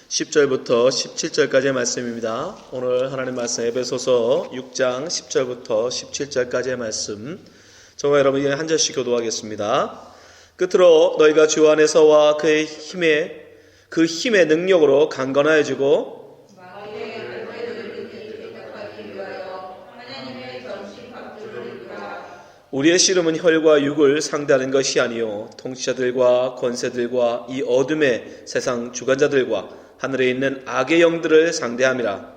10절부터 17절까지의 말씀입니다. 오늘 하나님 말씀 에베소서 6장 10절부터 17절까지의 말씀, 저와 여러분이 한 절씩 교도하겠습니다. 끝으로 너희가 주 안에서와 그 힘의 능력으로 강건하여지고 우리의 씨름은 혈과 육을 상대하는 것이 아니요 통치자들과 권세들과 이 어둠의 세상 주관자들과 하늘에 있는 악의 영들을 상대함이라.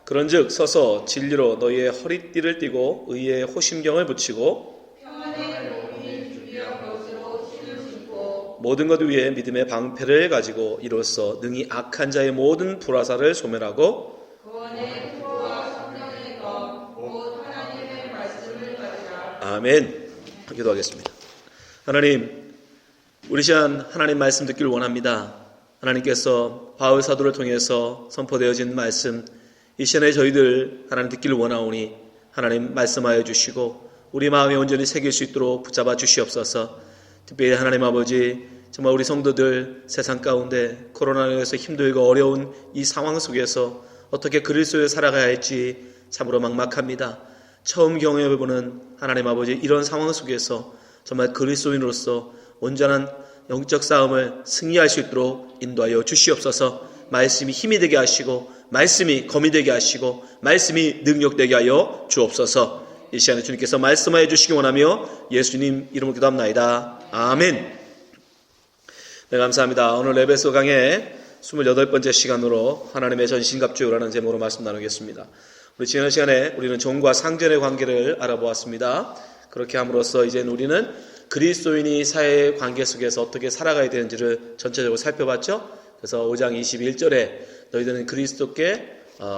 그런즉 서서 진리로 너희의 허리띠를 띠고 의의 호심경을 붙이고 모든 것 위에 믿음의 방패를 가지고 이로써 능히 악한 자의 모든 불화살을 소멸하고 아멘. 기도하겠습니다. 하나님, 우리 시간 하나님 말씀 듣기를 원합니다. 하나님께서 바울 사도를 통해서 선포되어진 말씀, 이 시간에 저희들 하나님 듣기를 원하오니 하나님 말씀하여 주시고 우리 마음에 온전히 새길 수 있도록 붙잡아 주시옵소서. 특별히 하나님 아버지, 정말 우리 성도들 세상 가운데 코로나로 인해서 힘들고 어려운 이 상황 속에서 어떻게 그리스도에 살아가야 할지 참으로 막막합니다. 처음 경험해보는 하나님 아버지, 이런 상황 속에서 정말 그리스도인으로서 온전한 영적 싸움을 승리할 수 있도록 인도하여 주시옵소서. 말씀이 힘이 되게 하시고 말씀이 검이 되게 하시고 말씀이 능력되게 하여 주옵소서. 이 시간에 주님께서 말씀하여 주시기 원하며 예수님 이름으로 기도합나이다. 아멘. 네, 감사합니다. 오늘 에베소 강의 28번째 시간으로 하나님의 전신갑주라는 제목으로 말씀 나누겠습니다. 우리 지난 시간에 우리는 종과 상전의 관계를 알아보았습니다. 그렇게 함으로써 이제 우리는 그리스도인이 사회의 관계 속에서 어떻게 살아가야 되는지를 전체적으로 살펴봤죠. 그래서 5장 21절에 너희들은 그리스도께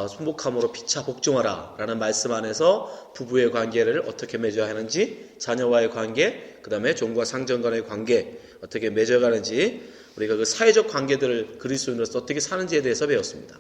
순복함으로 피차 복종하라 라는 말씀 안에서 부부의 관계를 어떻게 맺어야 하는지, 자녀와의 관계, 그 다음에 종과 상전 간의 관계 어떻게 맺어가는지, 우리가 그 사회적 관계들을 그리스도인으로서 어떻게 사는지에 대해서 배웠습니다.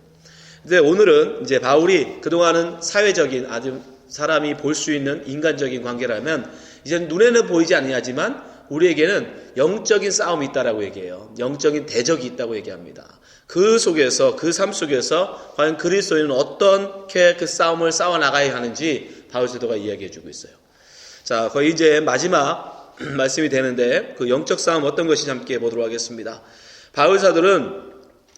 근데 오늘은 이제 바울이 그동안은 사회적인 아주 사람이 볼 수 있는 인간적인 관계라면 이제는 눈에는 보이지 아니하지만 우리에게는 영적인 싸움이 있다라고 얘기해요. 영적인 대적이 있다고 얘기합니다. 그 속에서, 그 삶 속에서 과연 그리스도인은 어떻게 그 싸움을 싸워나가야 하는지 바울 사도가 이야기해주고 있어요. 자, 거의 이제 마지막 말씀이 되는데 그 영적 싸움 어떤 것인지 함께 보도록 하겠습니다. 바울 사도는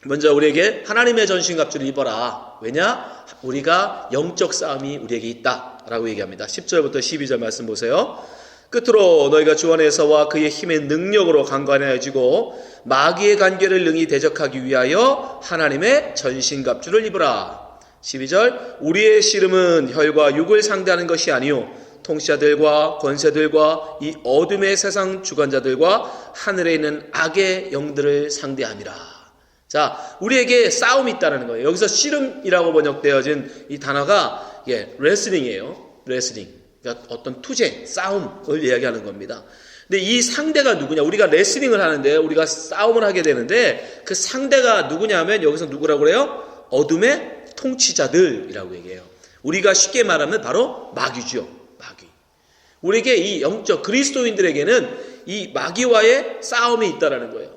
먼저 우리에게 하나님의 전신갑주를 입어라. 왜냐? 우리가 영적 싸움이 우리에게 있다라고 얘기합니다. 10절부터 12절 말씀 보세요. 끝으로 너희가 주 안에서와 그의 힘의 능력으로 강건해지고 마귀의 관계를 능히 대적하기 위하여 하나님의 전신갑주를 입으라. 12절 우리의 씨름은 혈과 육을 상대하는 것이 아니요 통치자들과 권세들과 이 어둠의 세상 주관자들과 하늘에 있는 악의 영들을 상대함이라. 자, 우리에게 싸움이 있다는 거예요. 여기서 씨름이라고 번역되어진 이 단어가 레슬링이에요. 레슬링. 그러니까 어떤 투쟁, 싸움을 이야기하는 겁니다. 근데 이 상대가 누구냐? 우리가 레슬링을 하는데 우리가 싸움을 하게 되는데 그 상대가 누구냐면 여기서 누구라고 그래요? 어둠의 통치자들이라고 얘기해요. 우리가 쉽게 말하면 바로 마귀죠. 마귀. 우리에게 이 영적 그리스도인들에게는 이 마귀와의 싸움이 있다라는 거예요.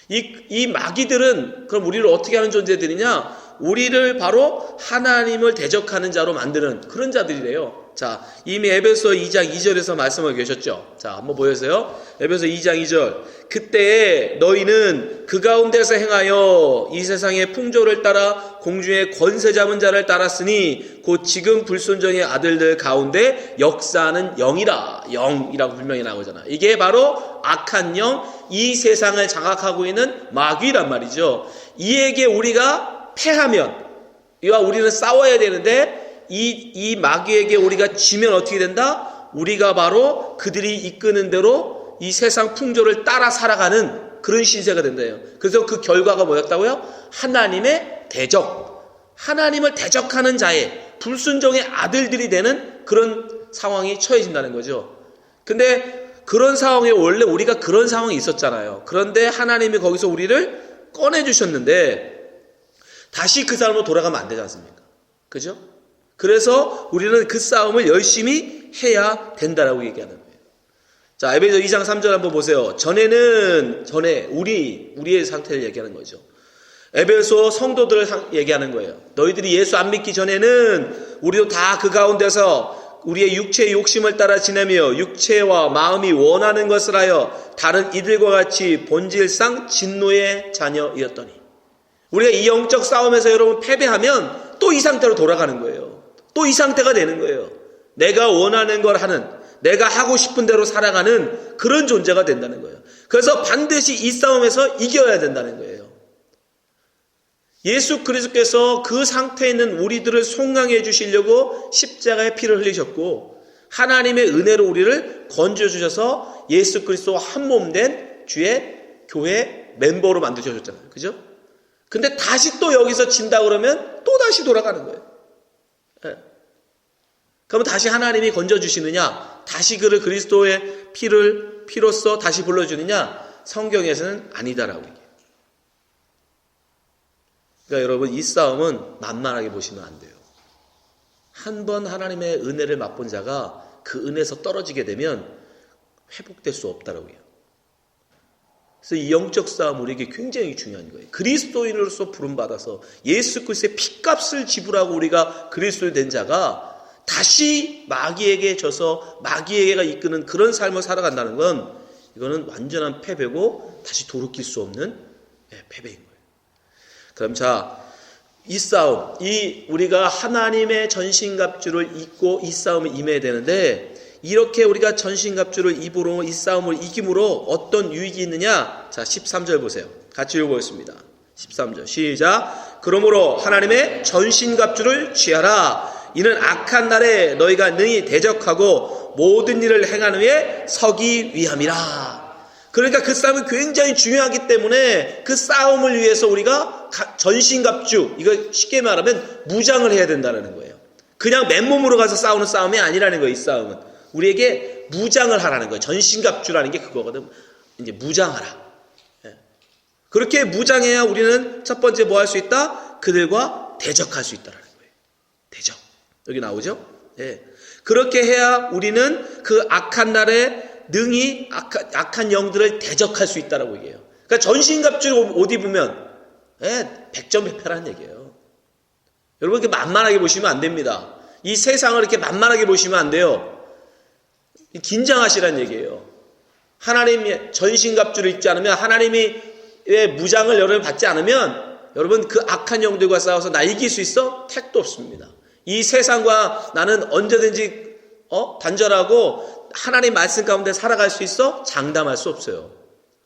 이 마귀들은 그럼 우리를 어떻게 하는 존재들이냐? 우리를 바로 하나님을 대적하는 자로 만드는 그런 자들이래요. 자, 이미 에베소 2장 2절에서 말씀하고 계셨죠. 자, 한번 보여주세요. 에베소 2장 2절. 그때에 너희는 그 가운데서 행하여 이 세상의 풍조를 따라 공중의 권세 잡은 자를 따랐으니 곧 지금 불순종의 아들들 가운데 역사하는 영이라. 영이라고 분명히 나오잖아. 이게 바로 악한 영, 이 세상을 장악하고 있는 마귀란 말이죠. 이에게 우리가 패하면, 이와 우리는 싸워야 되는데 이 마귀에게 우리가 지면 어떻게 된다? 우리가 바로 그들이 이끄는 대로 이 세상 풍조를 따라 살아가는 그런 신세가 된다요. 그래서 그 결과가 뭐였다고요? 하나님의 대적, 하나님을 대적하는 자의 불순종의 아들들이 되는 그런 상황이 처해진다는 거죠. 근데 그런 상황에 원래 우리가 그런 상황이 있었잖아요. 그런데 하나님이 거기서 우리를 꺼내주셨는데 다시 그 삶으로 돌아가면 안 되지 않습니까? 그죠? 그래서 우리는 그 싸움을 열심히 해야 된다라고 얘기하는 거예요. 자, 에베소 2장 3절 한번 보세요. 우리의 상태를 얘기하는 거죠. 에베소 성도들을 얘기하는 거예요. 너희들이 예수 안 믿기 전에는 우리도 다 그 가운데서 우리의 육체의 욕심을 따라 지내며 육체와 마음이 원하는 것을 하여 다른 이들과 같이 본질상 진노의 자녀이었더니, 우리가 이 영적 싸움에서 여러분 패배하면 또 이 상태로 돌아가는 거예요. 또 이 상태가 되는 거예요. 내가 원하는 걸 하는, 내가 하고 싶은 대로 살아가는 그런 존재가 된다는 거예요. 그래서 반드시 이 싸움에서 이겨야 된다는 거예요. 예수 그리스도께서 그 상태에 있는 우리들을 송강해 주시려고 십자가에 피를 흘리셨고, 하나님의 은혜로 우리를 건져 주셔서 예수 그리스도와 한 몸 된 주의 교회 멤버로 만드셔줬잖아요. 그죠? 근데 다시 또 여기서 진다 그러면 또 다시 돌아가는 거예요. 네. 그러면 다시 하나님이 건져 주시느냐? 다시 그를 그리스도의 피로써 다시 불러주느냐? 성경에서는 아니다라고 얘기해요. 그러니까 여러분, 이 싸움은 만만하게 보시면 안 돼요. 한 번 하나님의 은혜를 맛본 자가 그 은혜에서 떨어지게 되면 회복될 수 없다라고 해요. 그래서 이 영적 싸움 우리에게 굉장히 중요한 거예요. 그리스도인으로서 부름받아서 예수 그리스도의 피값을 지불하고 우리가 그리스도인 된 자가 다시 마귀에게 져서 마귀에게가 이끄는 그런 삶을 살아간다는 건, 이거는 완전한 패배고 다시 돌이킬 수 없는 패배인 거예요. 그럼 자, 이 싸움, 우리가 하나님의 전신갑주를 입고 이 싸움에 임해야 되는데, 이렇게 우리가 전신갑주를 입으로 이 싸움을 이김으로 어떤 유익이 있느냐? 자, 13절 보세요. 같이 읽어보겠습니다. 13절 시작. 그러므로 하나님의 전신갑주를 취하라. 이는 악한 날에 너희가 능히 대적하고 모든 일을 행하는 후에 서기 위함이라. 그러니까 그 싸움이 굉장히 중요하기 때문에 그 싸움을 위해서 우리가 전신갑주, 이거 쉽게 말하면 무장을 해야 된다는 거예요. 그냥 맨몸으로 가서 싸우는 싸움이 아니라는 거예요. 이 싸움은 우리에게 무장을 하라는 거예요. 전신갑주라는 게 그거거든. 이제 무장하라. 그렇게 무장해야 우리는 첫 번째 뭐 할 수 있다? 그들과 대적할 수 있다라는 거예요. 대적. 여기 나오죠? 예. 그렇게 해야 우리는 그 악한 날에 능히 악한 영들을 대적할 수 있다라고 얘기해요. 그러니까 전신갑주를 옷 입으면 백전백패라는 얘기예요. 여러분, 이렇게 만만하게 보시면 안 됩니다. 이 세상을 이렇게 만만하게 보시면 안 돼요. 긴장하시라는 얘기예요. 하나님의 전신갑주를 입지 않으면, 하나님의 무장을 여러분 받지 않으면, 여러분 그 악한 영들과 싸워서 나 이길 수 있어? 택도 없습니다. 이 세상과 나는 언제든지 단절하고 하나님 말씀 가운데 살아갈 수 있어? 장담할 수 없어요.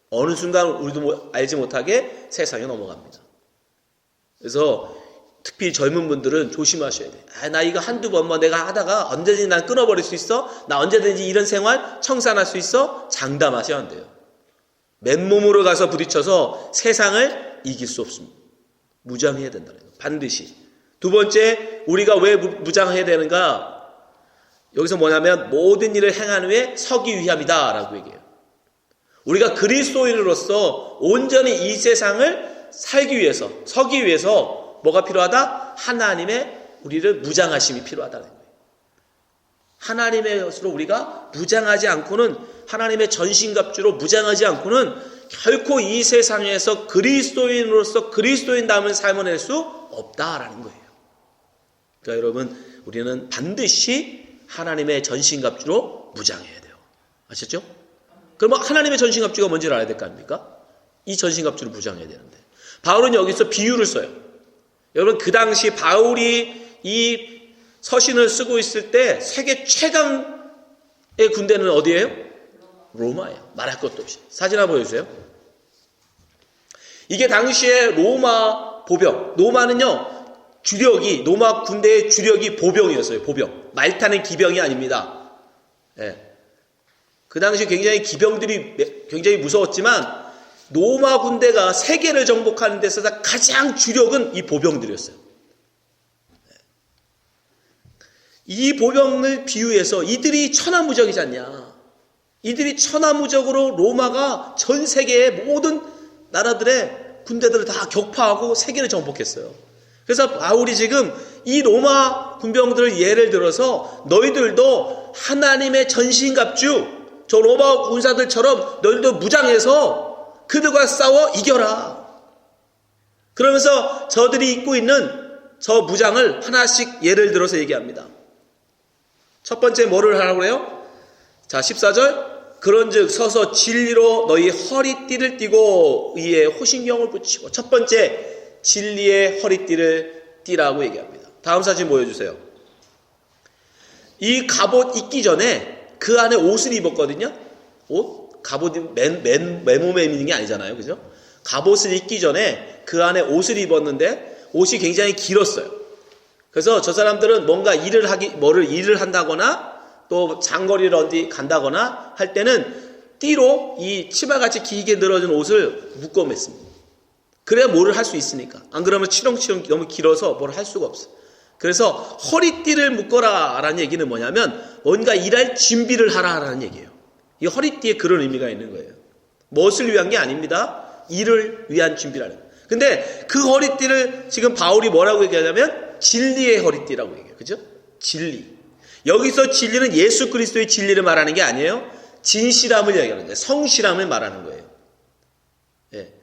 어느 순간 우리도 알지 못하게 세상에 넘어갑니다. 그래서 특히 젊은 분들은 조심하셔야 돼요. 나 이거 한두 번 내가 하다가 언제든지 난 끊어버릴 수 있어? 나 언제든지 이런 생활 청산할 수 있어? 장담하셔야 안 돼요. 맨몸으로 가서 부딪혀서 세상을 이길 수 없습니다. 무장해야 된다는 거예요. 반드시. 두 번째, 우리가 왜 무장해야 되는가? 여기서 뭐냐면 모든 일을 행한 후에 서기 위함이다 라고 얘기해요. 우리가 그리스도인으로서 온전히 이 세상을 살기 위해서, 서기 위해서 뭐가 필요하다? 하나님의 우리를 무장하심이 필요하다는 거예요. 하나님의 것으로 우리가 무장하지 않고는, 하나님의 전신갑주로 무장하지 않고는 결코 이 세상에서 그리스도인으로서 그리스도인다움을 삶을 낼 수 없다라는 거예요. 그러니까 여러분, 우리는 반드시 하나님의 전신갑주로 무장해야 돼요. 아셨죠? 그럼 하나님의 전신갑주가 뭔지를 알아야 될 거 아닙니까? 이 전신갑주를 무장해야 되는데, 바울은 여기서 비유를 써요. 여러분, 그 당시 바울이 이 서신을 쓰고 있을 때 세계 최강의 군대는 어디예요? 로마예요. 말할 것도 없이. 사진 한번 보여주세요. 이게 당시에 로마 보병, 로마는요, 로마 군대의 주력이 보병이었어요. 보병. 말 타는 기병이 아닙니다. 예. 그 당시 굉장히 기병들이 굉장히 무서웠지만, 로마 군대가 세계를 정복하는 데서 가장 주력은 이 보병들이었어요. 이 보병을 비유해서 이들이 천하무적이지 않냐. 이들이 천하무적으로 로마가 전 세계의 모든 나라들의 군대들을 다 격파하고 세계를 정복했어요. 그래서 바울이 지금 이 로마 군병들을 예를 들어서 너희들도 하나님의 전신갑주, 저 로마 군사들처럼 너희들도 무장해서 그들과 싸워 이겨라. 그러면서 저들이 입고 있는 저 무장을 하나씩 예를 들어서 얘기합니다. 첫 번째 뭐를 하라고 그래요? 자, 14절. 그런즉 서서 진리로 너희 허리띠를 띠고 의에 호신경을 붙이고. 첫 번째, 진리의 허리띠를 띠라고 얘기합니다. 다음 사진 보여주세요. 이 갑옷 입기 전에 그 안에 옷을 입었거든요. 옷? 갑옷이 맨몸에 입는 게 아니잖아요. 그죠? 갑옷을 입기 전에 그 안에 옷을 입었는데 옷이 굉장히 길었어요. 그래서 저 사람들은 뭔가 일을 한다거나 또 장거리를 어디 간다거나 할 때는 띠로 이 치마같이 길게 늘어진 옷을 묶어 맸습니다. 그래야 뭐를 할 수 있으니까. 안 그러면 치렁치렁 너무 길어서 뭘 할 수가 없어요. 그래서 허리띠를 묶어라 라는 얘기는 뭐냐면 뭔가 일할 준비를 하라 라는 얘기예요. 이 허리띠에 그런 의미가 있는 거예요. 무엇을 위한 게 아닙니다. 일을 위한 준비라는 거예요. 근데 그 허리띠를 지금 바울이 뭐라고 얘기하냐면 진리의 허리띠라고 얘기해요. 그죠? 진리. 여기서 진리는 예수 그리스도의 진리를 말하는 게 아니에요. 진실함을 얘기하는 거예요. 성실함을 말하는 거예요. 예.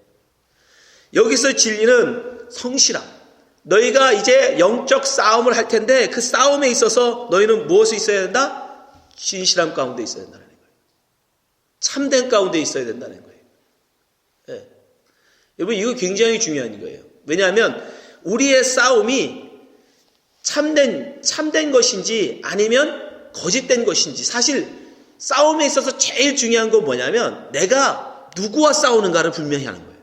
여기서 진리는 성실함. 너희가 이제 영적 싸움을 할 텐데 그 싸움에 있어서 너희는 무엇이 있어야 된다? 진실함 가운데 있어야 된다는 거예요. 참된 가운데 있어야 된다는 거예요. 예. 여러분 이거 굉장히 중요한 거예요. 왜냐하면 우리의 싸움이 참된 것인지 아니면 거짓된 것인지, 사실 싸움에 있어서 제일 중요한 건 뭐냐면 내가 누구와 싸우는가를 분명히 하는 거예요.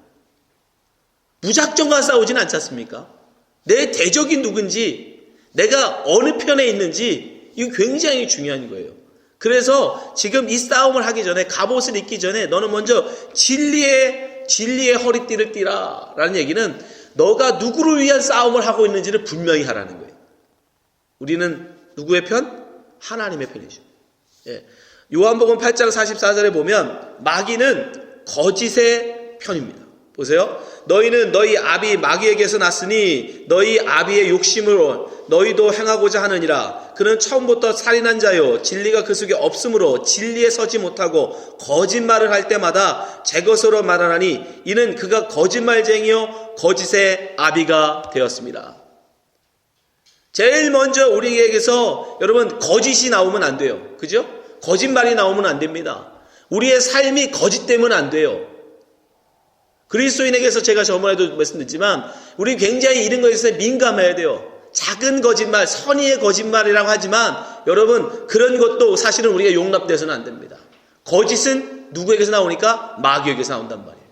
무작정과 싸우지는 않지 않습니까? 내 대적이 누군지, 내가 어느 편에 있는지, 이거 굉장히 중요한 거예요. 그래서 지금 이 싸움을 하기 전에, 갑옷을 입기 전에 너는 먼저 진리의 허리띠를 띠라 라는 얘기는 너가 누구를 위한 싸움을 하고 있는지를 분명히 하라는 거예요. 우리는 누구의 편? 하나님의 편이죠. 예. 요한복음 8장 44절에 보면 마귀는 거짓의 편입니다. 보세요. 너희는 너희 아비 마귀에게서 났으니 너희 아비의 욕심으로 너희도 행하고자 하느니라. 그는 처음부터 살인한 자요 진리가 그 속에 없으므로 진리에 서지 못하고 거짓말을 할 때마다 제 것으로 말하나니 이는 그가 거짓말쟁이요 거짓의 아비가 되었습니다. 제일 먼저 우리에게서 여러분 거짓이 나오면 안 돼요. 그죠? 거짓말이 나오면 안 됩니다. 우리의 삶이 거짓되면 안 돼요. 그리스도인에게서 제가 저번에도 말씀드렸지만 우리 굉장히 이런 것에 민감해야 돼요. 작은 거짓말, 선의의 거짓말이라고 하지만 여러분 그런 것도 사실은 우리가 용납돼서는 안 됩니다. 거짓은 누구에게서 나오니까? 마귀에게서 나온단 말이에요.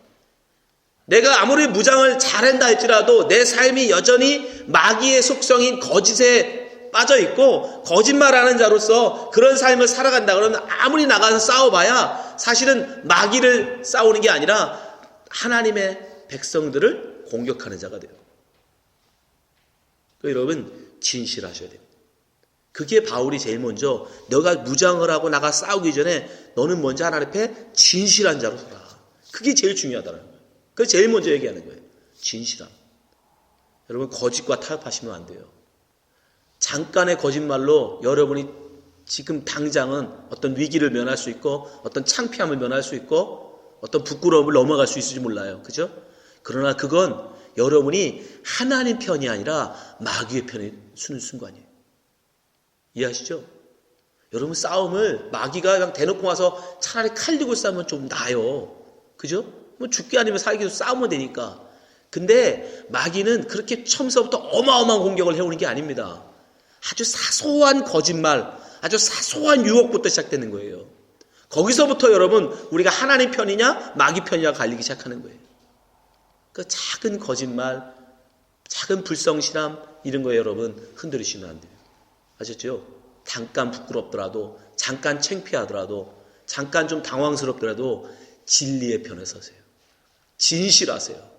내가 아무리 무장을 잘한다 할지라도 내 삶이 여전히 마귀의 속성인 거짓에 빠져있고 거짓말하는 자로서 그런 삶을 살아간다 그러면 아무리 나가서 싸워봐야 사실은 마귀를 싸우는 게 아니라 하나님의 백성들을 공격하는 자가 돼요. 여러분 진실하셔야 돼요. 그게 바울이 제일 먼저 너가 무장을 하고 나가 싸우기 전에 너는 먼저 하나님 앞에 진실한 자로 서라. 그게 제일 중요하다는 거예요. 그게 제일 먼저 얘기하는 거예요. 진실함. 여러분 거짓과 타협하시면 안 돼요. 잠깐의 거짓말로 여러분이 지금 당장은 어떤 위기를 면할 수 있고 어떤 창피함을 면할 수 있고 어떤 부끄러움을 넘어갈 수 있을지 몰라요. 그죠? 그러나 그건 여러분이 하나님 편이 아니라 마귀의 편에 서는 순간이에요. 이해하시죠? 여러분 싸움을 마귀가 그냥 대놓고 와서 차라리 칼 들고 싸우면 좀 나아요. 그죠? 뭐 죽기 아니면 살기도 싸우면 되니까. 근데 마귀는 그렇게 처음서부터 어마어마한 공격을 해오는 게 아닙니다. 아주 사소한 거짓말, 아주 사소한 유혹부터 시작되는 거예요. 거기서부터 여러분 우리가 하나님 편이냐 마귀 편이냐 갈리기 시작하는 거예요. 그 작은 거짓말, 작은 불성실함 이런 거에 여러분 흔들리시면 안 돼요. 아셨죠? 잠깐 부끄럽더라도 잠깐 창피하더라도 잠깐 좀 당황스럽더라도 진리의 편에 서세요. 진실하세요.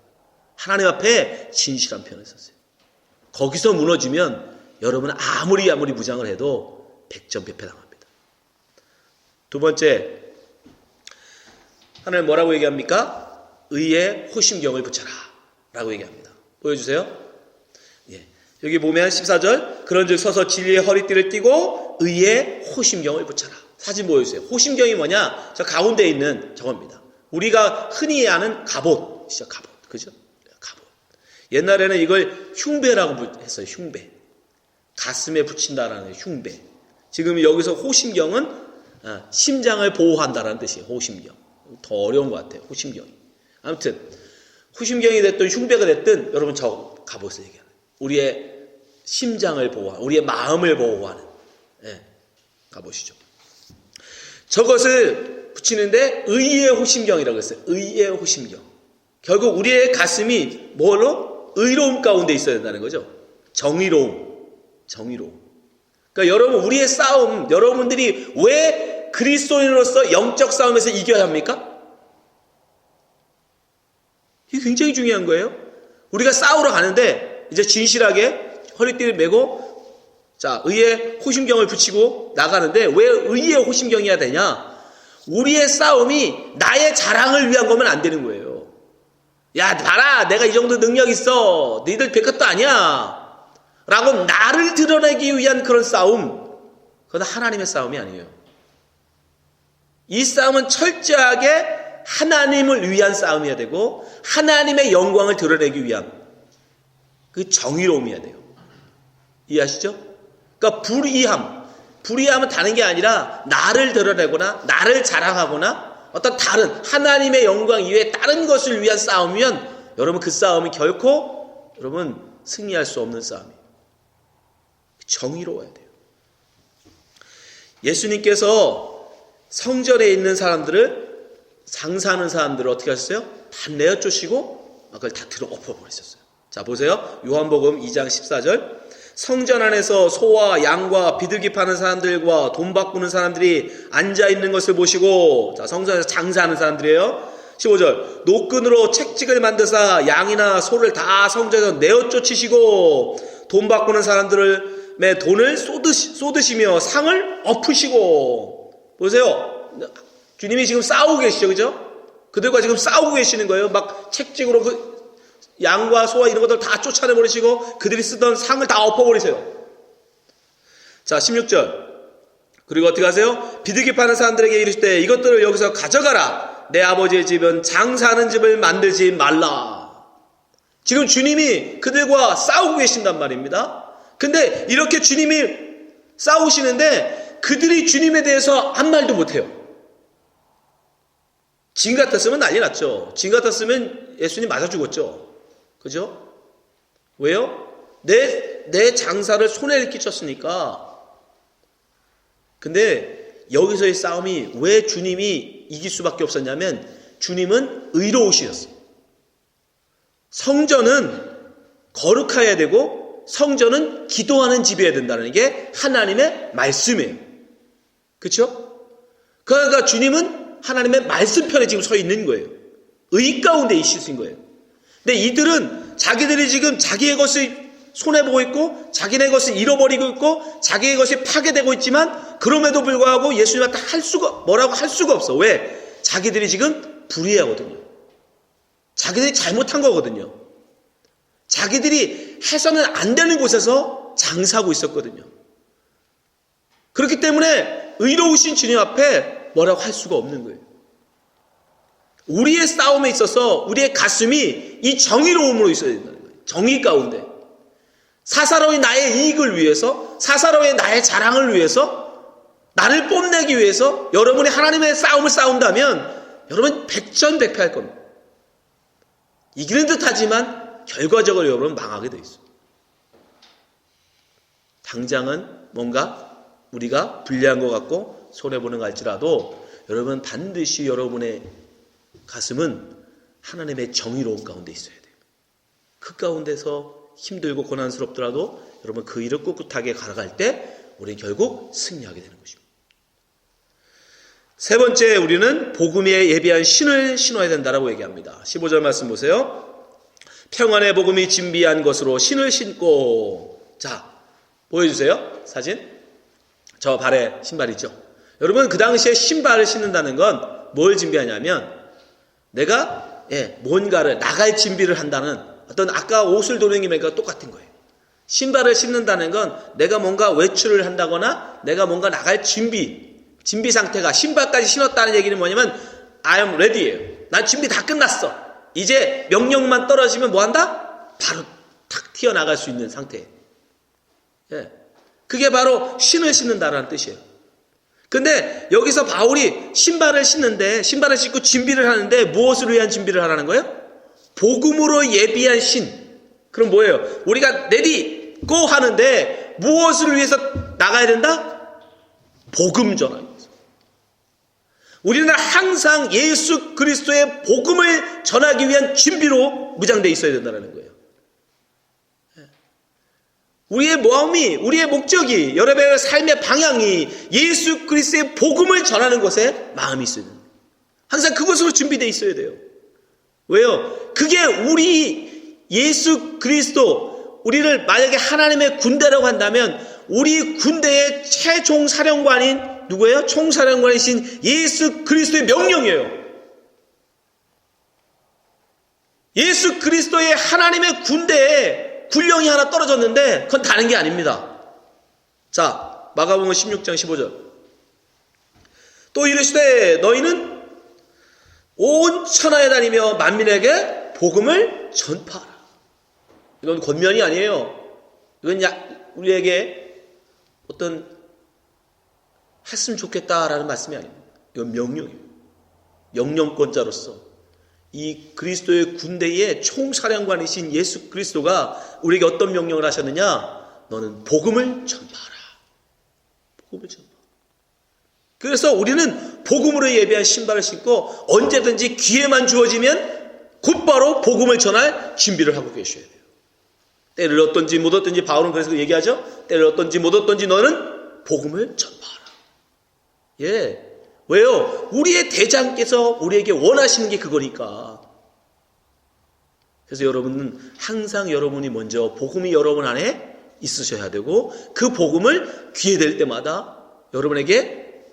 하나님 앞에 진실한 편에 서세요. 거기서 무너지면 여러분은 아무리 무장을 해도 백전백패당합니다. 두 번째, 하나님 뭐라고 얘기합니까? 의에 호심경을 붙여라 라고 얘기합니다. 보여주세요. 예. 여기 보면 14절 그런즉 서서 진리의 허리띠를 띠고 의의 호심경을 붙여라. 사진 보여주세요. 호심경이 뭐냐? 저 가운데 있는 저겁니다. 우리가 흔히 아는 갑옷이죠. 갑옷. 그죠? 갑옷. 옛날에는 이걸 흉배라고 했어요. 흉배. 가슴에 붙인다라는 흉배. 지금 여기서 호심경은 심장을 보호한다라는 뜻이에요. 호심경. 더 어려운 것 같아요. 호심경이. 아무튼 호심경이 됐든 흉배가 됐든 여러분 저 갑옷을 얘기하는 우리의 심장을 보호하는 우리의 마음을 보호하는 갑옷이죠. 저것을 붙이는데 의의 호심경이라고 했어요. 의의 호심경. 결국 우리의 가슴이 뭘로? 의로움 가운데 있어야 된다는 거죠. 정의로움. 그러니까 여러분 우리의 싸움, 여러분들이 왜 그리스도인으로서 영적 싸움에서 이겨야 합니까? 이게 굉장히 중요한 거예요. 우리가 싸우러 가는데 이제 진실하게 허리띠를 메고 자 의의 호심경을 붙이고 나가는데 왜 의의 호심경이어야 되냐? 우리의 싸움이 나의 자랑을 위한 거면 안 되는 거예요. 야 봐라 내가 이 정도 능력 있어. 너희들 별것도 아니야. 라고 나를 드러내기 위한 그런 싸움, 그건 하나님의 싸움이 아니에요. 이 싸움은 철저하게 하나님을 위한 싸움이어야 되고 하나님의 영광을 드러내기 위한 그 정의로움이어야 돼요. 이해하시죠? 그러니까 불의함은 다른 게 아니라 나를 드러내거나 나를 자랑하거나 어떤 다른 하나님의 영광 이외에 다른 것을 위한 싸움이면 여러분 그 싸움이 결코 여러분 승리할 수 없는 싸움이에요. 정의로워야 돼요. 예수님께서 성전에 있는 사람들을 장사하는 사람들을 어떻게 하셨어요? 다 내어쫓으시고 그걸 다 들어 엎어버리셨어요. 자 보세요. 요한복음 2장 14절 성전 안에서 소와 양과 비둘기 파는 사람들과 돈 바꾸는 사람들이 앉아있는 것을 보시고 자 성전에서 장사하는 사람들이에요. 15절 노끈으로 책찍을 만드사 양이나 소를 다 성전에서 내어쫓으시고 돈 바꾸는 사람들을 돈을 쏟으시며 상을 엎으시고 보세요. 주님이 지금 싸우고 계시죠. 그죠? 그들과 지금 싸우고 계시는 거예요. 막 책찍으로 그 양과 소와 이런 것들 다 쫓아내버리시고 그들이 쓰던 상을 다 엎어버리세요. 자 16절 그리고 어떻게 하세요? 비둘기 파는 사람들에게 이르시되 이것들을 여기서 가져가라. 내 아버지의 집은 장사하는 집을 만들지 말라. 지금 주님이 그들과 싸우고 계신단 말입니다. 근데 이렇게 주님이 싸우시는데 그들이 주님에 대해서 한 말도 못해요. 진 같았으면 난리 났죠. 진 같았으면 예수님 맞아 죽었죠. 그죠? 왜요? 내 장사를 손해를 끼쳤으니까. 근데 여기서의 싸움이 왜 주님이 이길 수밖에 없었냐면 주님은 의로우시였어요. 성전은 거룩해야 되고 성전은 기도하는 집이어야 된다는 게 하나님의 말씀이에요. 그렇죠? 그러니까 주님은 하나님의 말씀 편에 지금 서 있는 거예요. 의 가운데 있으신 거예요. 근데 이들은 자기들이 지금 자기의 것을 손해보고 있고 자기네 것을 잃어버리고 있고 자기의 것이 파괴되고 있지만 그럼에도 불구하고 예수님한테 뭐라고 할 수가 없어. 왜? 자기들이 지금 불의하거든요. 자기들이 잘못한 거거든요. 자기들이 해서는 안 되는 곳에서 장사하고 있었거든요. 그렇기 때문에 의로우신 주님 앞에 뭐라고 할 수가 없는 거예요. 우리의 싸움에 있어서 우리의 가슴이 이 정의로움으로 있어야 된다는 거예요. 정의 가운데. 사사로이 나의 이익을 위해서, 사사로이 나의 자랑을 위해서, 나를 뽐내기 위해서 여러분이 하나님의 싸움을 싸운다면 여러분 백전백패할 겁니다. 이기는 듯 하지만 결과적으로 여러분 망하게 돼 있어요. 당장은 뭔가 우리가 불리한 것 같고 손해보는 것 같지라도 여러분 반드시 여러분의 가슴은 하나님의 정의로움 가운데 있어야 돼요. 그 가운데서 힘들고 고난스럽더라도 여러분 그 일을 꿋꿋하게 걸어갈 때 우리는 결국 승리하게 되는 것입니다. 세 번째 우리는 복음에 예비한 신을 신어야 된다라고 얘기합니다. 15절 말씀 보세요. 평안의 복음이 진비한 것으로 신을 신고 자 보여주세요. 사진. 저 발에 신발이죠. 여러분 그 당시에 신발을 신는다는 건 뭘 준비하냐면 내가 뭔가를 나갈 준비를 한다는 어떤 아까 옷을 도는 게 똑같은 거예요. 신발을 신는다는 건 내가 뭔가 외출을 한다거나 내가 뭔가 나갈 준비 상태가, 신발까지 신었다는 얘기는 뭐냐면 I am ready예요. 난 준비 다 끝났어. 이제 명령만 떨어지면 뭐 한다? 바로 탁 튀어나갈 수 있는 상태. 예. 그게 바로 신을 신는다라는 뜻이에요. 근데 여기서 바울이 신발을 신고 준비를 하는데 무엇을 위한 준비를 하라는 거예요? 복음으로 예비한 신. 그럼 뭐예요? 우리가 레디 고 하는데 무엇을 위해서 나가야 된다? 복음 전하기 위해서. 우리는 항상 예수 그리스도의 복음을 전하기 위한 준비로 무장되어 있어야 된다는 거예요. 우리의 마음이, 우리의 목적이, 여러분의 삶의 방향이 예수 그리스도의 복음을 전하는 것에 마음이 있어야 됩니다. 항상 그것으로 준비되어 있어야 돼요. 왜요? 그게 우리 예수 그리스도, 우리를 만약에 하나님의 군대라고 한다면 우리 군대의 최종 사령관인 누구예요? 총사령관이신 예수 그리스도의 명령이에요. 예수 그리스도의 하나님의 군대에 군령이 하나 떨어졌는데 그건 다른 게 아닙니다. 자, 마가복음 16장 15절. 또 이르시되 너희는 온 천하에 다니며 만민에게 복음을 전파하라. 이건 권면이 아니에요. 이건 우리에게 어떤 했으면 좋겠다라는 말씀이 아닙니다. 이건 명령이에요. 명령권자로서 이 그리스도의 군대의 총사령관이신 예수 그리스도가 우리에게 어떤 명령을 하셨느냐? 너는 복음을 전파하라. 복음을 전파. 그래서 우리는 복음으로 예비한 신발을 신고 언제든지 기회만 주어지면 곧바로 복음을 전할 준비를 하고 계셔야 돼요. 때를 얻든지 못 얻든지 바울은 그래서 얘기하죠. 때를 얻든지 못 얻든지 너는 복음을 전파하라. 예. 왜요? 우리의 대장께서 우리에게 원하시는 게 그거니까. 그래서 여러분은 항상 여러분이 먼저 복음이 여러분 안에 있으셔야 되고 그 복음을 기회될 때마다 여러분에게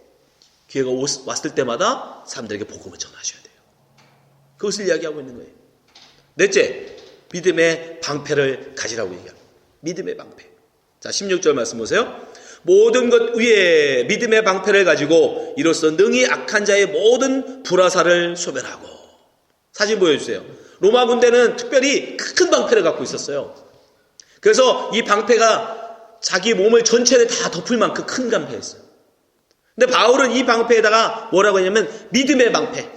기회가 왔을 때마다 사람들에게 복음을 전하셔야 돼요. 그것을 이야기하고 있는 거예요. 넷째, 믿음의 방패를 가지라고 얘기합니다. 믿음의 방패. 자, 16절 말씀 보세요. 모든 것 위에 믿음의 방패를 가지고 이로써 능히 악한 자의 모든 불화살을 소멸하고. 사진 보여주세요. 로마 군대는 특별히 큰 방패를 갖고 있었어요. 그래서 이 방패가 자기 몸을 전체를 다 덮을 만큼 큰 방패였어요. 근데 바울은 이 방패에다가 뭐라고 했냐면 믿음의 방패.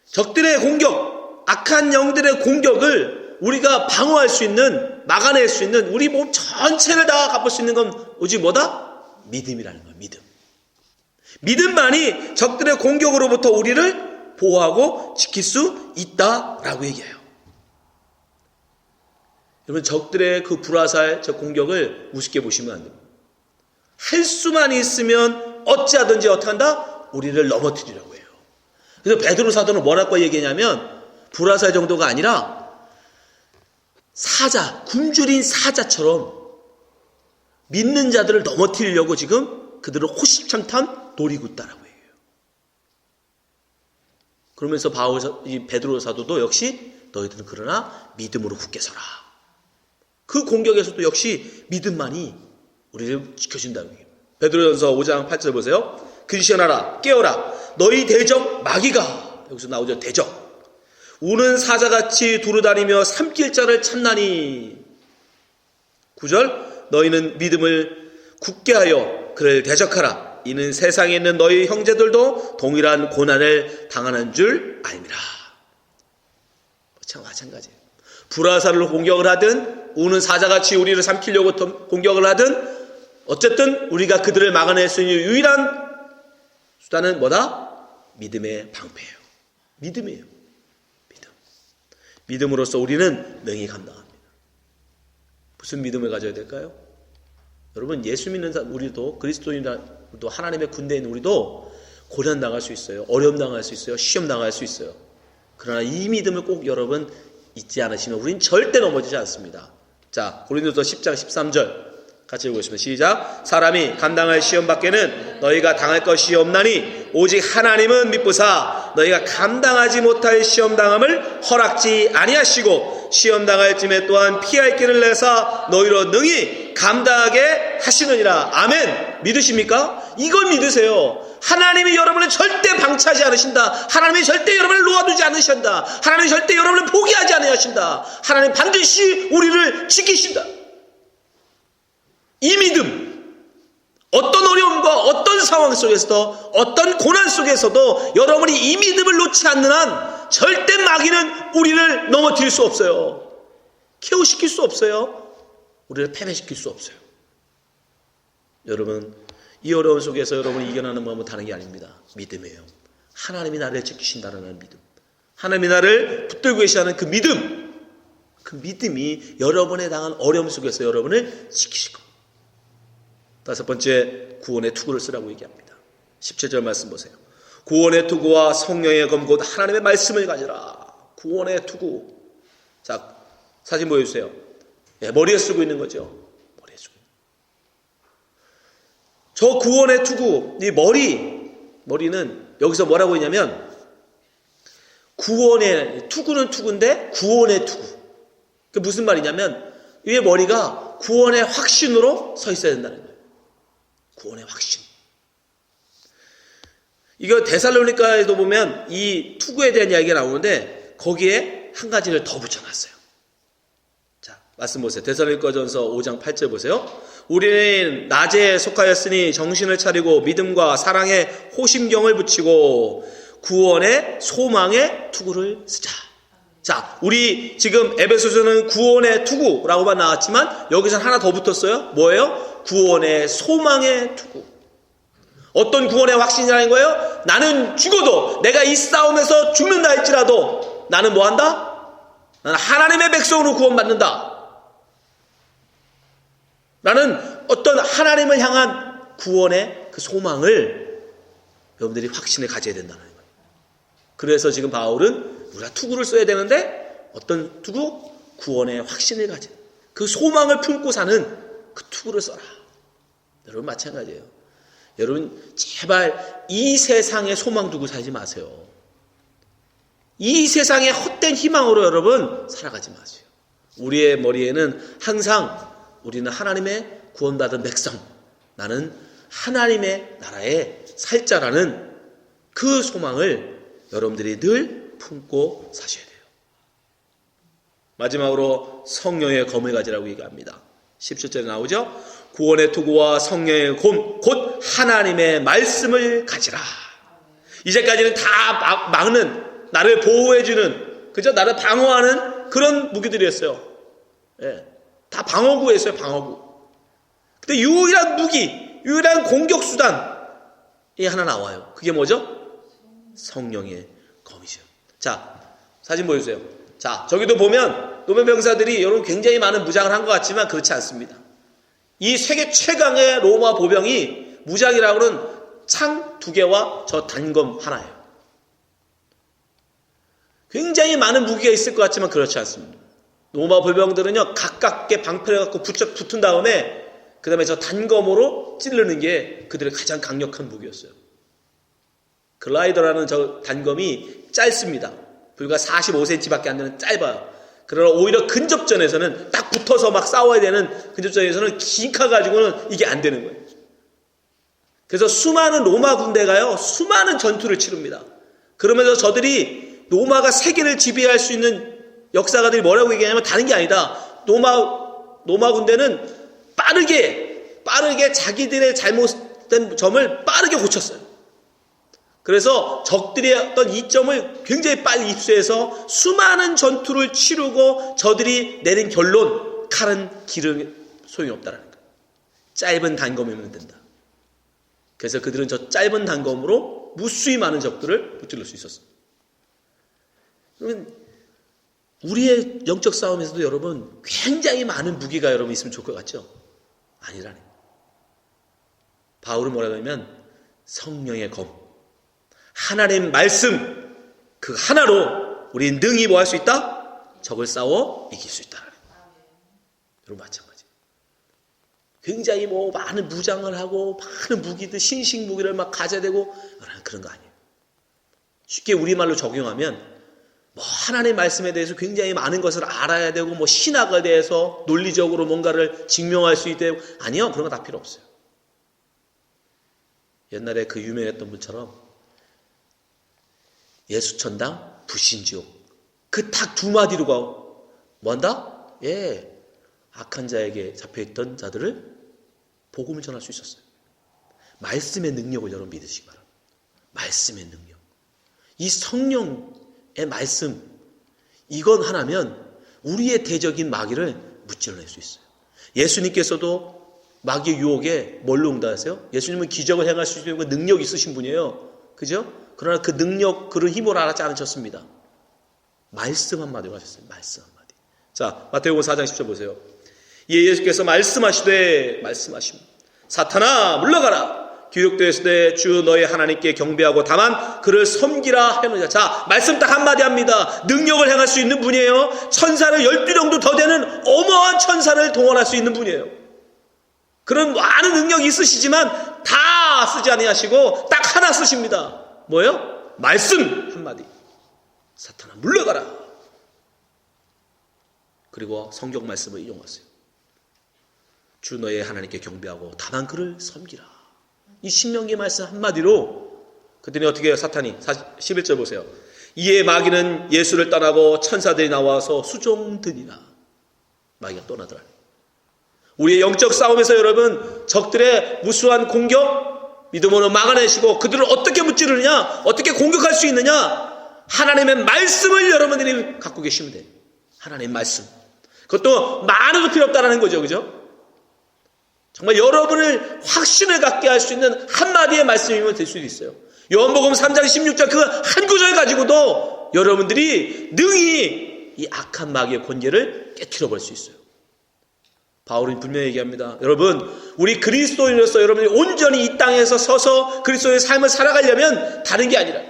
적들의 공격, 악한 영들의 공격을 우리가 방어할 수 있는, 막아낼 수 있는, 우리 몸 전체를 다 갚을 수 있는 건 오직 뭐다? 믿음이라는 거예요. 믿음. 믿음만이 적들의 공격으로부터 우리를 보호하고 지킬 수 있다라고 얘기해요. 여러분, 적들의 그 불화살, 저 공격을 우습게 보시면 안 됩니다. 할 수만 있으면 어찌하든지 어떻게 한다? 우리를 넘어뜨리려고 해요. 그래서 베드로 사도는 뭐라고 얘기하냐면 불화살 정도가 아니라 사자, 굶주린 사자처럼 믿는 자들을 넘어뜨리려고 지금 그들을 호시창탄 노리고 있다라고 해요. 그러면서 이 베드로 사도도 역시 너희들은 그러나 믿음으로 굳게 서라. 그 공격에서도 역시 믿음만이 우리를 지켜준다고 해요. 베드로전서 5장 8절 보세요. 근신하라, 깨어라, 너희 대적 마귀가, 여기서 나오죠. 대적. 우는 사자같이 두루다니며 삼킬 자를 찾나니. 9절, 너희는 믿음을 굳게 하여 그를 대적하라. 이는 세상에 있는 너희 형제들도 동일한 고난을 당하는 줄 알미라. 참 마찬가지예요. 불화살로 공격을 하든 우는 사자같이 우리를 삼키려고 공격을 하든 어쨌든 우리가 그들을 막아낼 수 있는 유일한 수단은 뭐다? 믿음의 방패예요. 믿음이에요. 믿음으로써 우리는 능히 감당합니다. 무슨 믿음을 가져야 될까요? 여러분, 예수 믿는 사람, 우리도 그리스도인도 하나님의 군대인 우리도 고난 당할 수 있어요. 어려움 당할 수 있어요. 시험 당할 수 있어요. 그러나 이 믿음을 꼭 여러분 잊지 않으시면 우리는 절대 넘어지지 않습니다. 자, 고린도서 10장 13절 같이 읽어보시면 시작. 사람이 감당할 시험 밖에는 너희가 당할 것이 없나니 오직 하나님은 미쁘사 너희가 감당하지 못할 시험 당함을 허락지 아니하시고 시험 당할 쯤에 또한 피할 길을 내사 너희로 능히 감당하게 하시느니라. 아멘. 믿으십니까? 이걸 믿으세요. 하나님이 여러분을 절대 방치하지 않으신다. 하나님이 절대 여러분을 놓아두지 않으신다. 하나님이 절대 여러분을 포기하지 않으신다. 하나님 반드시 우리를 지키신다. 이 믿음, 어떤 어려움과 어떤 상황 속에서도, 어떤 고난 속에서도 여러분이 이 믿음을 놓지 않는 한 절대 마귀는 우리를 넘어뜨릴 수 없어요. KO시킬 수 없어요. 우리를 패배시킬 수 없어요. 여러분, 이 어려움 속에서 여러분이 이겨나는 마음은 다른 게 아닙니다. 믿음이에요. 하나님이 나를 지키신다는 믿음, 하나님이 나를 붙들고 계시다는 그 믿음, 그 믿음이 여러분에 당한 어려움 속에서 여러분을 지키실 겁니다. 다섯 번째, 구원의 투구를 쓰라고 얘기합니다. 17절 말씀 보세요. 구원의 투구와 성령의 검 곧 하나님의 말씀을 가지라. 구원의 투구. 자, 사진 보여주세요. 네, 머리에 쓰고 있는 거죠. 머리에 쓰고 있는. 저 구원의 투구, 이 머리는 여기서 뭐라고 했냐면 구원의 투구는 투구인데 구원의 투구. 그 무슨 말이냐면 이 머리가 구원의 확신으로 서 있어야 된다는 거예요. 구원의 확신. 이거 데살로니가에도 보면 이 투구에 대한 이야기가 나오는데 거기에 한 가지를 더 붙여놨어요. 자, 말씀 보세요. 데살로니가전서 5장 8절 보세요. 우리는 낮에 속하였으니 정신을 차리고 믿음과 사랑에 호심경을 붙이고 구원의 소망의 투구를 쓰자. 자, 우리 지금 에베소서는 구원의 투구라고만 나왔지만 여기서는 하나 더 붙었어요. 뭐예요? 구원의 소망의 투구. 어떤 구원의 확신이라는 거예요? 나는 죽어도, 내가 이 싸움에서 죽는다 할지라도 나는 뭐 한다? 나는 하나님의 백성으로 구원받는다. 나는 어떤 하나님을 향한 구원의 그 소망을 여러분들이 확신을 가져야 된다는 거예요. 그래서 지금 바울은 우리가 투구를 써야 되는데 어떤 투구? 구원의 확신을 가진 그 소망을 품고 사는 그 투구를 써라. 여러분 마찬가지예요. 여러분 제발 이 세상에 소망 두고 살지 마세요. 이 세상의 헛된 희망으로 여러분 살아가지 마세요. 우리의 머리에는 항상 우리는 하나님의 구원받은 백성, 나는 하나님의 나라에 살 자라는 그 소망을 여러분들이 늘 품고 사셔야 돼요. 마지막으로 성령의 검을 가지라고 얘기합니다. 17절에 나오죠. 구원의 투구와 성령의 검, 곧 하나님의 말씀을 가지라. 이제까지는 다 막는, 나를 보호해주는, 그죠? 나를 방어하는 그런 무기들이었어요. 예, 다 방어구였어요. 방어구. 근데 유일한 무기, 유일한 공격 수단이 하나 나와요. 그게 뭐죠? 성령의 검이죠. 자, 사진 보여주세요. 자, 저기도 보면 로마 병사들이 여러분 굉장히 많은 무장을 한 것 같지만 그렇지 않습니다. 이 세계 최강의 로마 보병이 무장이라고는 창 2개와 저 단검 하나예요. 굉장히 많은 무기가 있을 것 같지만 그렇지 않습니다. 로마 보병들은요, 가깝게 방패를 갖고 붙은 다음에 그 다음에 저 단검으로 찌르는 게 그들의 가장 강력한 무기였어요. 글라이더라는 저 단검이 짧습니다. 불과 45cm밖에 안 되는 짧아요. 그러나 오히려 근접전에서는 딱 붙어서 막 싸워야 되는 근접전에서는 긴 칼 가지고는 이게 안 되는 거예요. 그래서 수많은 로마 군대가요, 수많은 전투를 치릅니다. 그러면서 저들이 로마가 세계를 지배할 수 있는 역사가들이 뭐라고 얘기하냐면 다른 게 아니다. 로마 군대는 빠르게 자기들의 잘못된 점을 빠르게 고쳤어요. 그래서 적들의 어떤 이점을 굉장히 빨리 입수해서 수많은 전투를 치르고 저들이 내린 결론, 칼은 길은 소용이 없다라는 거예요. 짧은 단검이면 된다. 그래서 그들은 저 짧은 단검으로 무수히 많은 적들을 붙들릴 수 있었어요. 그러면 우리의 영적 싸움에서도 여러분 굉장히 많은 무기가 여러분 있으면 좋을 것 같죠? 아니라네. 바울은 뭐라고 하냐면 성령의 검, 하나님 말씀 그 하나로 우리는 능히 뭐 할 수 있다? 적을 싸워 이길 수 있다. 여러분 마찬가지. 굉장히 뭐 많은 무장을 하고 많은 무기들, 신식 무기를 막 가져야 되고 그런 거 아니에요. 쉽게 우리말로 적용하면 뭐 하나님의 말씀에 대해서 굉장히 많은 것을 알아야 되고 뭐 신학에 대해서 논리적으로 뭔가를 증명할 수 있대요. 아니요. 그런 거 다 필요 없어요. 옛날에 그 유명했던 분처럼 예수천당 불신지옥 그 딱 두 마디로 가고 뭐한다? 예, 악한 자에게 잡혀있던 자들을 복음을 전할 수 있었어요. 말씀의 능력을 여러분 믿으시기 바랍니다. 말씀의 능력. 이 성령의 말씀, 이건 하나면 우리의 대적인 마귀를 무찔러낼 수 있어요. 예수님께서도 마귀의 유혹에 뭘로 응답하세요? 예수님은 기적을 행할 수 있는 능력이 있으신 분이에요. 그죠? 그러나 그 능력, 그런 힘을 알지 않으셨습니다. 말씀 한마디로 하셨어요. 말씀 한마디. 자, 마태복음 4장 10절 보세요. 이에 예수께서 말씀하시되 사탄아 물러가라. 기록되었으되 주 너의 하나님께 경배하고 다만 그를 섬기라 하느니라. 자, 말씀 딱 한마디 합니다. 능력을 행할 수 있는 분이에요. 천사를 12정도 더 되는 어마어마한 천사를 동원할 수 있는 분이에요. 그런 많은 능력이 있으시지만 다 쓰지 아니하시고 딱 하나 쓰십니다. 뭐예요? 말씀 한마디. 사탄아 물러가라. 그리고 성경 말씀을 인용하세요. 주 너의 하나님께 경배하고 다만 그를 섬기라. 이 신명기 말씀 한마디로 그랬더니 어떻게 해요? 사탄이 11절 보세요. 이에 마귀는 예수를 떠나고 천사들이 나와서 수종드니라. 마귀가 떠나더라. 우리의 영적 싸움에서 여러분 적들의 무수한 공격 믿음으로 막아내시고 그들을 어떻게 무찌르느냐, 어떻게 공격할 수 있느냐, 하나님의 말씀을 여러분들이 갖고 계시면 돼요. 하나님의 말씀. 그것도 많아도 필요 없다는 거죠. 그죠? 정말 여러분을 확신을 갖게 할 수 있는 한마디의 말씀이면 될 수도 있어요. 요한복음 3장 16절 그 한 구절 가지고도 여러분들이 능히 이 악한 마귀의 권계를 깨트려 볼 수 있어요. 바울은 분명히 얘기합니다. 여러분, 우리 그리스도인으로서 여러분이 온전히 이 땅에서 서서 그리스도의 삶을 살아가려면 다른 게 아니라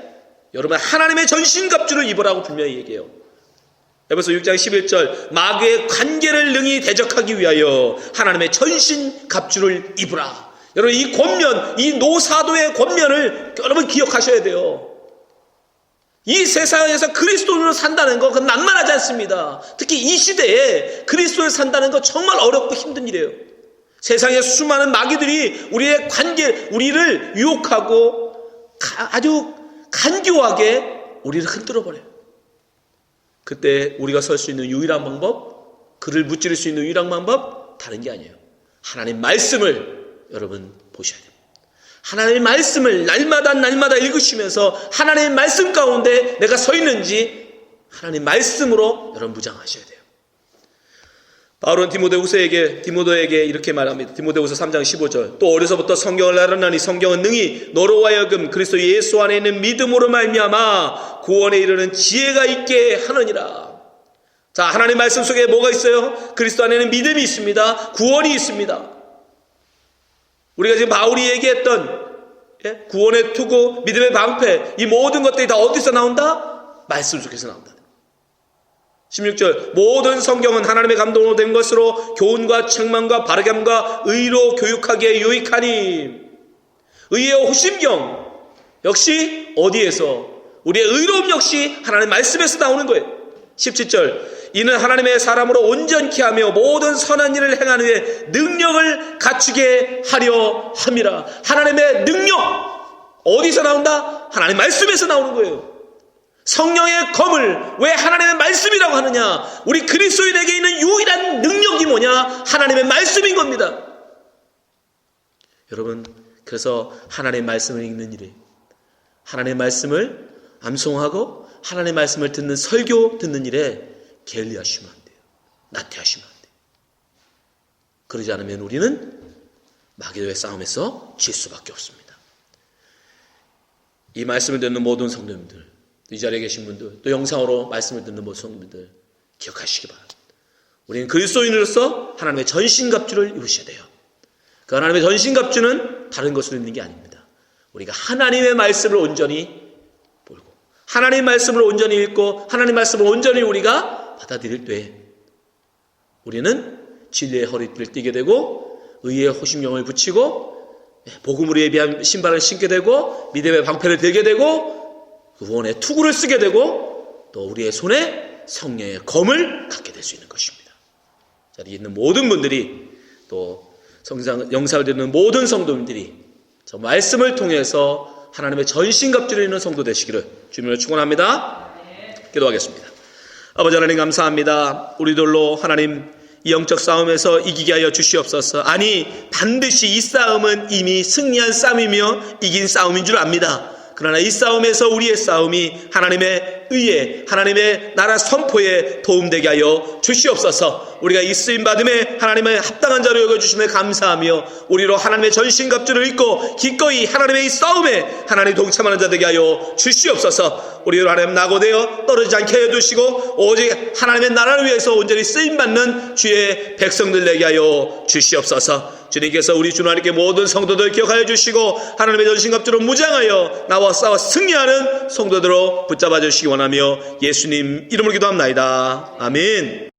여러분 하나님의 전신갑주를 입으라고 분명히 얘기해요. 에베소 6장 11절 마귀의 관계를 능히 대적하기 위하여 하나님의 전신갑주를 입으라. 여러분 이 권면, 이 노사도의 권면을 여러분 기억하셔야 돼요. 이 세상에서 그리스도인으로 산다는 거 그건 만만하지 않습니다. 특히 이 시대에 그리스도인으로 산다는 거 정말 어렵고 힘든 일이에요. 세상에 수많은 마귀들이 우리의 관계, 우리를 유혹하고 아주 간교하게 우리를 흔들어버려요. 그때 우리가 설 수 있는 유일한 방법, 그를 무찌를 수 있는 유일한 방법 다른 게 아니에요. 하나님 말씀을 여러분 보셔야 돼요. 하나님의 말씀을 날마다 읽으시면서 하나님의 말씀 가운데 내가 서 있는지 하나님의 말씀으로 여러분 무장하셔야 돼요. 바울은 디모데에게 이렇게 말합니다. 디모데후서 3장 15절 또 어려서부터 성경을 알았나니 성경은 능히 너로 하여금 그리스도 예수 안에 있는 믿음으로 말미암아 구원에 이르는 지혜가 있게 하느니라. 자, 하나님 말씀 속에 뭐가 있어요? 그리스도 안에는 믿음이 있습니다. 구원이 있습니다. 우리가 지금 바울이 얘기했던 구원의 투구, 믿음의 방패, 이 모든 것들이 다 어디서 나온다? 말씀 속에서 나온다. 16절 모든 성경은 하나님의 감동으로 된 것으로 교훈과 책망과 바르게 함과 의로 교육하기에 유익하니. 의의 호심경 역시 어디에서? 우리의 의로움 역시 하나님의 말씀에서 나오는 거예요. 17절 이는 하나님의 사람으로 온전케 하며 모든 선한 일을 행하는 후에 능력을 갖추게 하려 함이라. 하나님의 능력 어디서 나온다? 하나님의 말씀에서 나오는 거예요. 성령의 검을 왜 하나님의 말씀이라고 하느냐? 우리 그리스도인에게 있는 유일한 능력이 뭐냐? 하나님의 말씀인 겁니다. 여러분, 그래서 하나님의 말씀을 읽는 일이, 하나님의 말씀을 암송하고 하나님의 말씀을 듣는 설교 듣는 일에 게을리하시면 안 돼요. 나태하시면 안 돼요. 그러지 않으면 우리는 마귀와의 싸움에서 질 수밖에 없습니다. 이 말씀을 듣는 모든 성도님들, 이 자리에 계신 분들, 또 영상으로 말씀을 듣는 모든 성도님들 기억하시기 바랍니다. 우리는 그리스도인으로서 하나님의 전신갑주를 입으셔야 돼요. 그 하나님의 전신갑주는 다른 것으로 입는 게 아닙니다. 우리가 하나님의 말씀을 온전히 보고 하나님의 말씀을 온전히 읽고 하나님의 말씀을 온전히 우리가 받아들일 때 우리는 진리의 허리띠를 띠게 되고 의의 호심령을 붙이고 복음으로 예비한 신발을 신게 되고 믿음의 방패를 들게 되고 구원의 투구를 쓰게 되고 또 우리의 손에 성령의 검을 갖게 될 수 있는 것입니다. 자리에 있는 모든 분들이 또 영상을 듣는 모든 성도님들이 저 말씀을 통해서 하나님의 전신갑주를 입는 성도 되시기를 주님으로 축원합니다. 기도하겠습니다. 아버지 하나님 감사합니다. 우리들로 하나님 이 영적 싸움에서 이기게 하여 주시옵소서. 아니 반드시 이 싸움은 이미 승리한 싸움이며 이긴 싸움인 줄 압니다. 그러나 이 싸움에서 우리의 싸움이 하나님의 의에 하나님의 나라 선포에 도움되게 하여 주시옵소서. 우리가 이 쓰임받음에 하나님의 합당한 자로 여겨주심에 감사하며 우리로 하나님의 전신갑주를 입고 기꺼이 하나님의 이 싸움에 하나님 동참하는 자 되게 하여 주시옵소서. 우리로 하나님 낙오되어 떨어지지 않게 하여 주시고 오직 하나님의 나라를 위해서 온전히 쓰임받는 주의 백성들 되게 하여 주시옵소서. 주님께서 우리 주 하나님께 모든 성도들 기억하여 주시고 하나님의 전신갑주로 무장하여 나와 싸워 승리하는 성도들로 붙잡아 주시기 원하며 예수님 이름으로 기도합나이다. 아멘.